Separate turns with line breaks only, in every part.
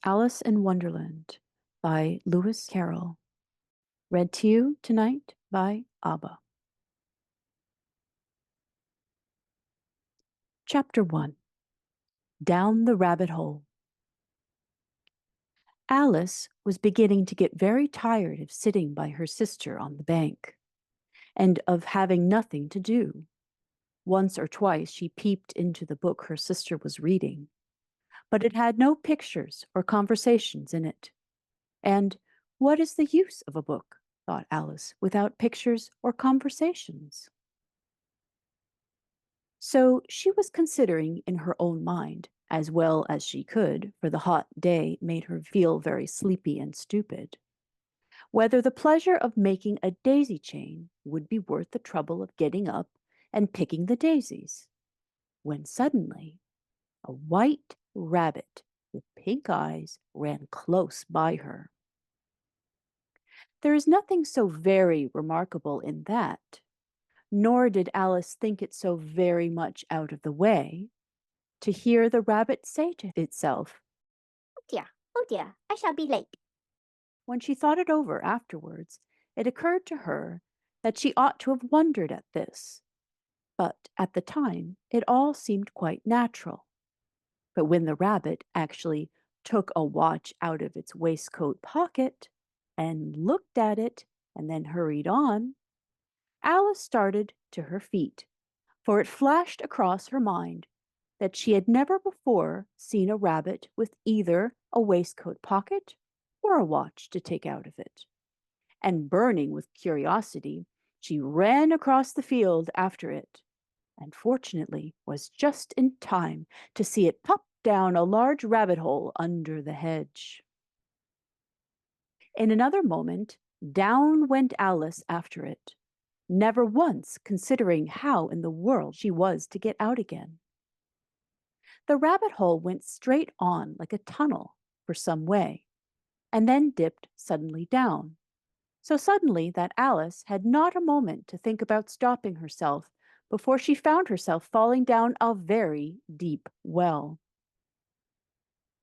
Alice in Wonderland by Lewis Carroll. Read to you tonight by Abba. Chapter 1. Down the Rabbit Hole. Alice was beginning to get very tired of sitting by her sister on the bank, and of having nothing to do. Once or twice she peeped into the book her sister was reading, but it had no pictures or conversations in it. And what is the use of a book, thought Alice, without pictures or conversations? So she was considering in her own mind, as well as she could, for the hot day made her feel very sleepy and stupid, whether the pleasure of making a daisy chain would be worth the trouble of getting up and picking the daisies, when suddenly a white rabbit with pink eyes ran close by her. There is nothing so very remarkable in that, nor did Alice think it so very much out of the way to hear the rabbit say to itself,
oh dear, I shall be late."
When she thought it over afterwards, it occurred to her that she ought to have wondered at this, but at the time it all seemed quite natural. But when the rabbit actually took a watch out of its waistcoat pocket and looked at it and then hurried on, Alice started to her feet, for it flashed across her mind that she had never before seen a rabbit with either a waistcoat pocket or a watch to take out of it. And burning with curiosity, she ran across the field after it, and fortunately was just in time to see it pop down a large rabbit hole under the hedge. In another moment, down went Alice after it, never once considering how in the world she was to get out again. The rabbit hole went straight on like a tunnel for some way, and then dipped suddenly down, so suddenly that Alice had not a moment to think about stopping herself before she found herself falling down a very deep well.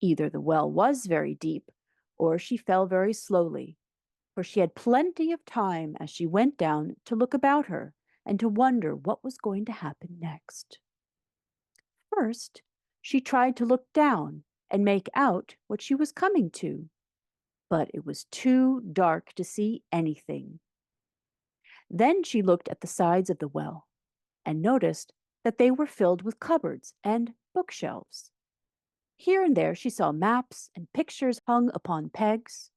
Either the well was very deep, or she fell very slowly, for she had plenty of time as she went down to look about her and to wonder what was going to happen next. First, she tried to look down and make out what she was coming to, but it was too dark to see anything. Then she looked at the sides of the well and noticed that they were filled with cupboards and bookshelves. Here and there she saw maps and pictures hung upon pegs.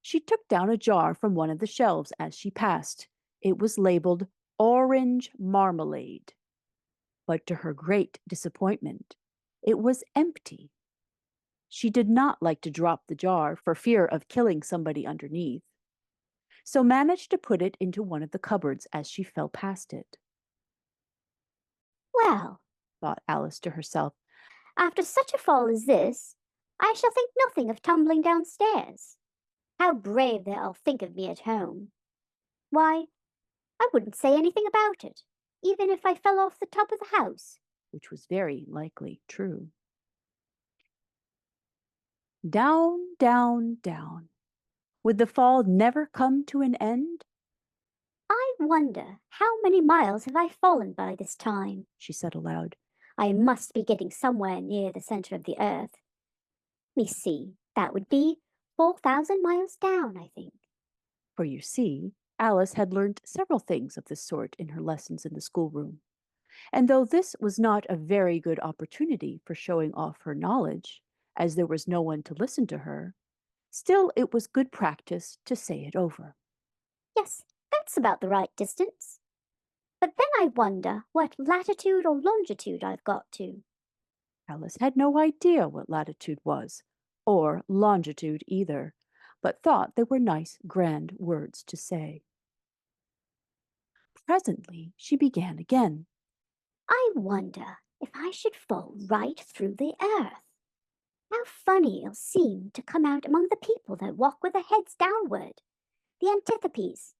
She took down a jar from one of the shelves as she passed. It was labeled orange marmalade, but to her great disappointment, it was empty. She did not like to drop the jar for fear of killing somebody underneath, so managed to put it into one of the cupboards as she fell past it.
"Well,"
Thought Alice to herself,
after such a fall as this, I shall think nothing of tumbling downstairs. How brave they'll all think of me at home. Why, I wouldn't say anything about it, even if I fell off the top of the house."
which was very likely true. Down, down, down. Would the fall never come to an end?
"I wonder how many miles have I fallen by this time?"
She said aloud.
"I must be getting somewhere near the center of the earth. Me see, that would be 4,000 miles down, I think."
For you see, Alice had learned several things of this sort in her lessons in the schoolroom, and though this was not a very good opportunity for showing off her knowledge, as there was no one to listen to her, still it was good practice to say it over.
"Yes, that's about the right distance. But then I wonder what latitude or longitude I've got to."
Alice had no idea what latitude was, or longitude either, but thought they were nice, grand words to say. Presently she began again.
"I wonder if I should fall right through the earth. How funny it'll seem to come out among the people that walk with their heads downward, the antithopes.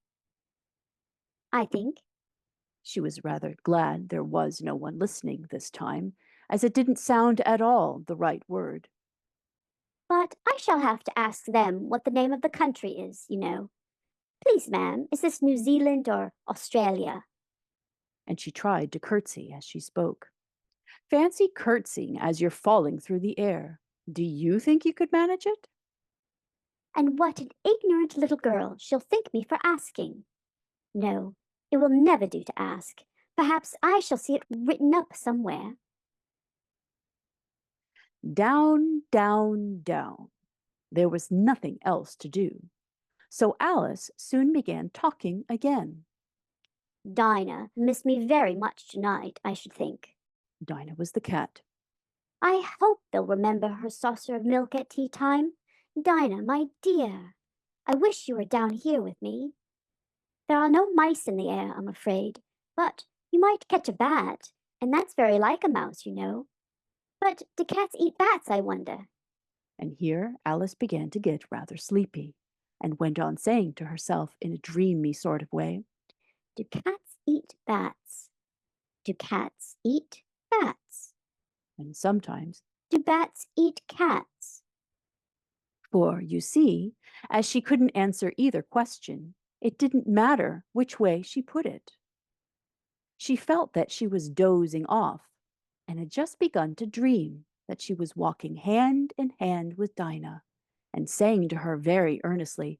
I think."
She was rather glad there was no one listening this time, as it didn't sound at all the right word.
But I shall have to ask them what the name of the country is, you know. Please, ma'am, is this New Zealand or Australia?
And she tried to curtsy as she spoke. Fancy curtsying as you're falling through the air. Do you think you could manage it?
And what an ignorant little girl she'll think me for asking. No, it will never do to ask. Perhaps I shall see it written up somewhere.
Down, down, down. There was nothing else to do. So Alice soon began talking again.
Dinah missed me very much tonight, I should think.
Dinah was the cat.
I hope they'll remember her saucer of milk at tea time. Dinah, my dear, I wish you were down here with me. There are no mice in the air, I'm afraid, but you might catch a bat, and that's very like a mouse, you know. But do cats eat bats, I wonder?
And here Alice began to get rather sleepy, and went on saying to herself in a dreamy sort of way,
Do cats eat bats? Do cats eat bats?
and sometimes,
Do bats eat cats?
for you see, as she couldn't answer either question, it didn't matter which way she put it. She felt that she was dozing off, and had just begun to dream that she was walking hand in hand with Dinah, and saying to her very earnestly,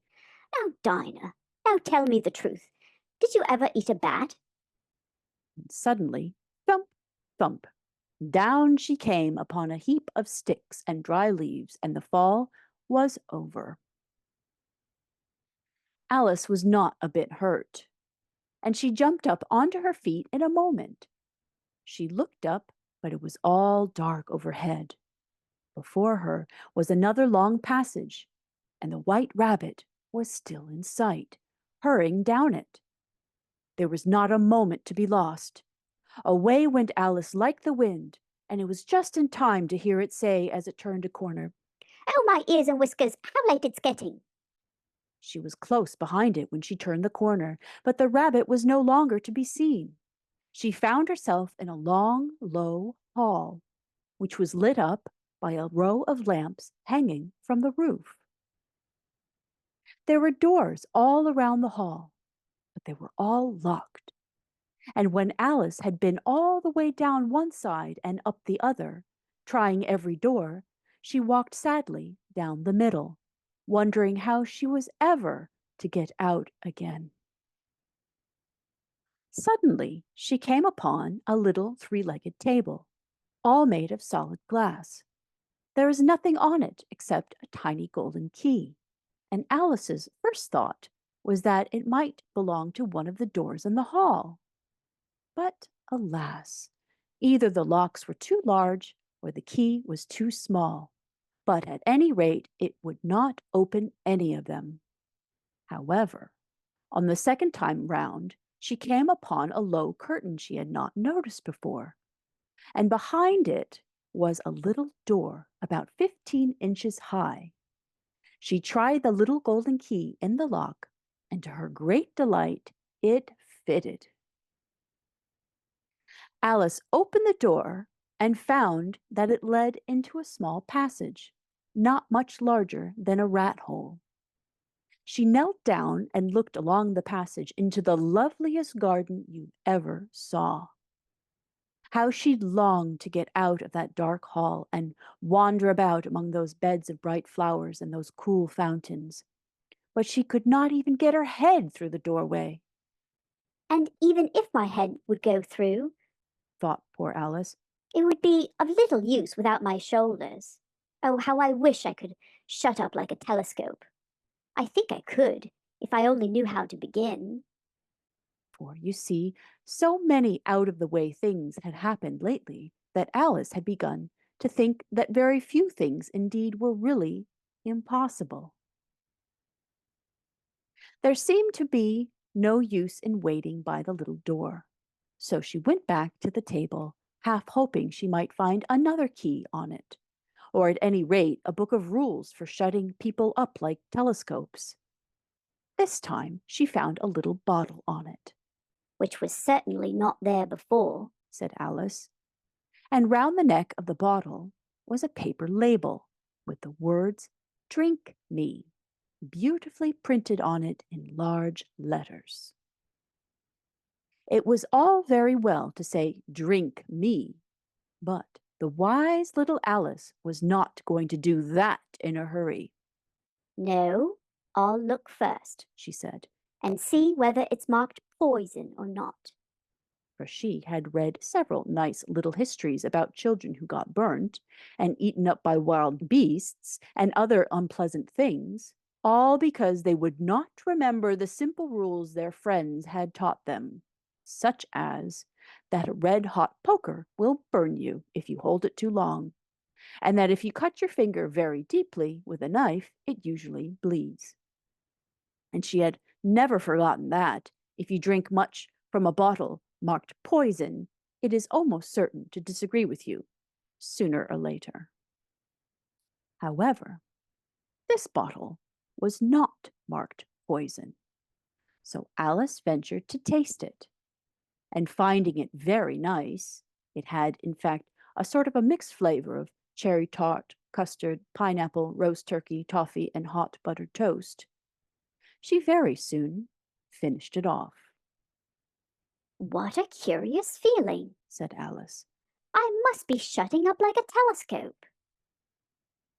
Now, Dinah, now tell me the truth. Did you ever eat a bat?
and suddenly, thump, thump, down she came upon a heap of sticks and dry leaves, and the fall was over. Alice was not a bit hurt, and she jumped up onto her feet in a moment. She looked up, but it was all dark overhead. Before her was another long passage, and the white rabbit was still in sight, hurrying down it. There was not a moment to be lost. Away went Alice like the wind, and it was just in time to hear it say as it turned a corner,
Oh, my ears and whiskers, how late it's getting.
She was close behind it when she turned the corner, but the rabbit was no longer to be seen. She found herself in a long, low hall, which was lit up by a row of lamps hanging from the roof. There were doors all around the hall, but they were all locked. And when Alice had been all the way down one side and up the other, trying every door, she walked sadly down the middle, wondering how she was ever to get out again. Suddenly, she came upon a little three-legged table, all made of solid glass. There was nothing on it except a tiny golden key, and Alice's first thought was that it might belong to one of the doors in the hall. But alas, either the locks were too large or the key was too small, but at any rate it would not open any of them. However, on the second time round, she came upon a low curtain she had not noticed before, and behind it was a little door about 15 inches high. She tried the little golden key in the lock, and to her great delight, it fitted. Alice opened the door and found that it led into a small passage, not much larger than a rat hole. She knelt down and looked along the passage into the loveliest garden you ever saw. How she longed to get out of that dark hall and wander about among those beds of bright flowers and those cool fountains. But she could not even get her head through the doorway,
And even if my head would go through,
thought poor Alice.
it would be of little use without my shoulders. Oh, how I wish I could shut up like a telescope. I think I could, if I only knew how to begin.
For, you see, so many out-of-the-way things had happened lately that Alice had begun to think that very few things indeed were really impossible. There seemed to be no use in waiting by the little door, so she went back to the table, half hoping she might find another key on it, or at any rate a book of rules for shutting people up like telescopes. This time she found a little bottle on it,
Which was certainly not there before.
said Alice, and round the neck of the bottle was a paper label, with the words "Drink me" beautifully printed on it in large letters. It was all very well to say "Drink me," but the wise little Alice was not going to do that in a hurry.
No, I'll look first,
She said,
and see whether it's marked poison or not.
for she had read several nice little histories about children who got burnt and eaten up by wild beasts and other unpleasant things, all because they would not remember the simple rules their friends had taught them, such as that a red-hot poker will burn you if you hold it too long, and that if you cut your finger very deeply with a knife, it usually bleeds. And she had never forgotten that if you drink much from a bottle marked poison, it is almost certain to disagree with you sooner or later. However, this bottle was not marked poison, so Alice ventured to taste it, and finding it very nice, it had, in fact, a sort of a mixed flavor of cherry tart, custard, pineapple, roast turkey, toffee, and hot buttered toast, she very soon finished it off.
What a curious feeling,
Said Alice.
I must be shutting up like a telescope.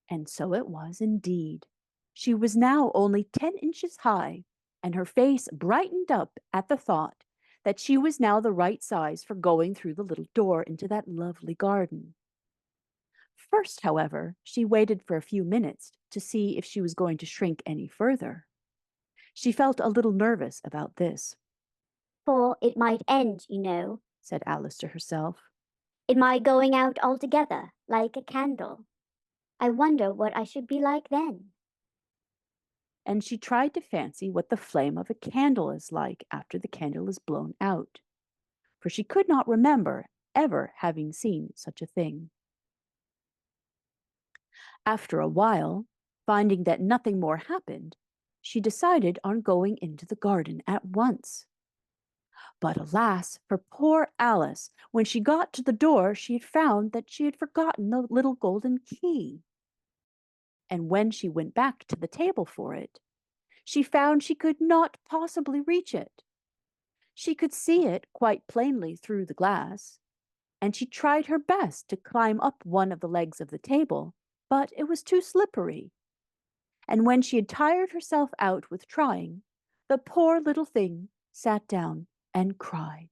And so it was indeed. She was now only 10 inches high, and her face brightened up at the thought that she was now the right size for going through the little door into that lovely garden. First, however, she waited for a few minutes to see if she was going to shrink any further. She felt a little nervous about this.
For it might end, you know,
Said Alice to herself.
in my going out altogether, like a candle. I wonder what I should be like then.
And she tried to fancy what the flame of a candle is like after the candle is blown out, for she could not remember ever having seen such a thing. After a while, finding that nothing more happened, she decided on going into the garden at once. But alas, for poor Alice, when she got to the door, she had found that she had forgotten the little golden key. And when she went back to the table for it, she found she could not possibly reach it. She could see it quite plainly through the glass, and she tried her best to climb up one of the legs of the table, but it was too slippery. And when she had tired herself out with trying, the poor little thing sat down and cried.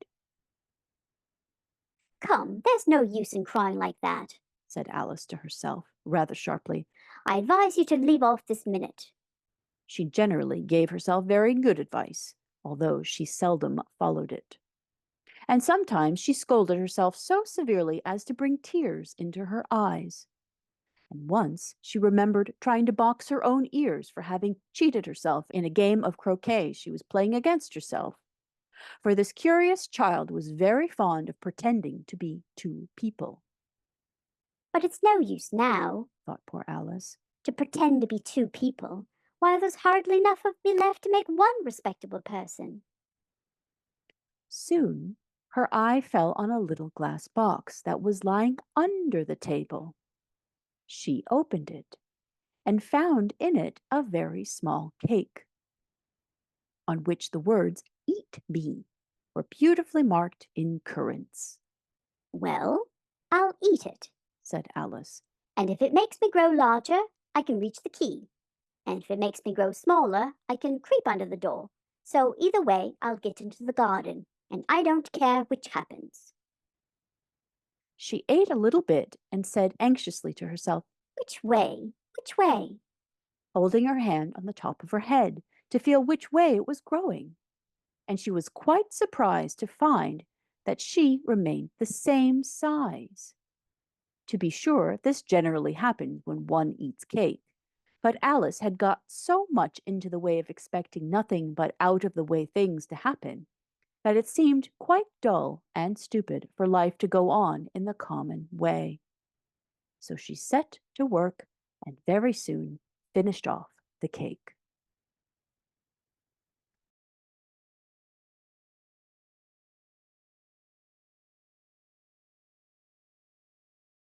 Come, there's no use in crying like that,
Said Alice to herself, rather sharply.
I advise you to leave off this minute.
She generally gave herself very good advice, although she seldom followed it. And sometimes she scolded herself so severely as to bring tears into her eyes. And once she remembered trying to box her own ears for having cheated herself in a game of croquet she was playing against herself. For this curious child was very fond of pretending to be two people.
But it's no use now,
Thought poor Alice,
to pretend to be two people, while there's hardly enough of me left to make one respectable person.
Soon her eye fell on a little glass box that was lying under the table. She opened it and found in it a very small cake, on which the words "Eat me" were beautifully marked in currants.
Well, I'll eat it,
Said Alice,
and if it makes me grow larger, I can reach the key. And if it makes me grow smaller, I can creep under the door. So either way, I'll get into the garden, and I don't care which happens.
She ate a little bit and said anxiously to herself,
Which way? Which way?
holding her hand on the top of her head to feel which way it was growing. And she was quite surprised to find that she remained the same size. To be sure, this generally happens when one eats cake, but Alice had got so much into the way of expecting nothing but out-of-the-way things to happen that it seemed quite dull and stupid for life to go on in the common way. So she set to work and very soon finished off the cake.